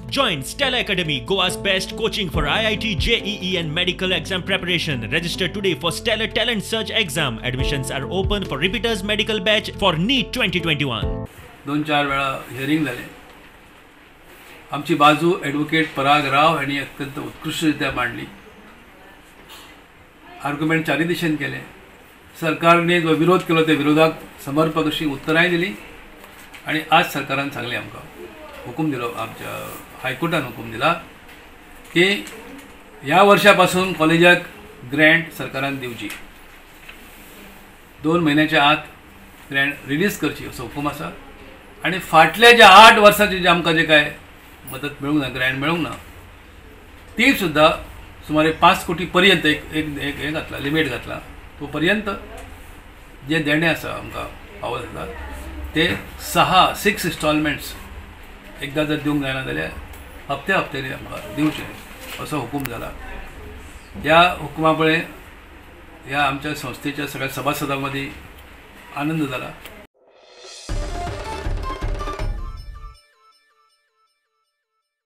Join Stella Academy, Goa's best coaching for IIT, JEE and medical exam preparation. Register today for Stellar Talent Search exam. Admissions are open for repeaters medical batch for NEET 2021. 2-4 वेळा hearing झाले. आमची बाजू advocate पराग राव यांनी अत्यंत उत्कृष्टरित्या मांडली. Argument चारी दिशेने केले. सरकारने जो विरोध केला त्या विरोधात समर्पक अशी उत्तरांय दिली आणि आज सरकारान सांगले आमकां हुकूम दिलो, आमच्या हायकोर्टान हुकूम दिला की ह्या वर्षापासून कॉलेजाक ग्रँट सरकारान दिवची, 2 महिन्याच्या आत ग्रँट रिलीज करची असो हुकूम आसा. आणि फाटल्या ज्या 8 वर्सांची जे आमकां जे काय मदत मेळूंक ना, ग्रँट मेळूंक ना, ती सुद्धा सुमारे 5 कोटी पर्यंत एक घातला, लिमीट घातला. तो पर्यंत जे देणे आसा आमकां फावो जाता ते 6 इन्स्टॉलमेंट्स एकदा जर दिवंक जायना जाल्यार हप्त्यानी आमकां दिवचे असो हुकूम जाला. ह्या हुकुमा मुळे ह्या आमच्या संस्थेच्या सगळ्या सभासदां मदीं आनंद जाला.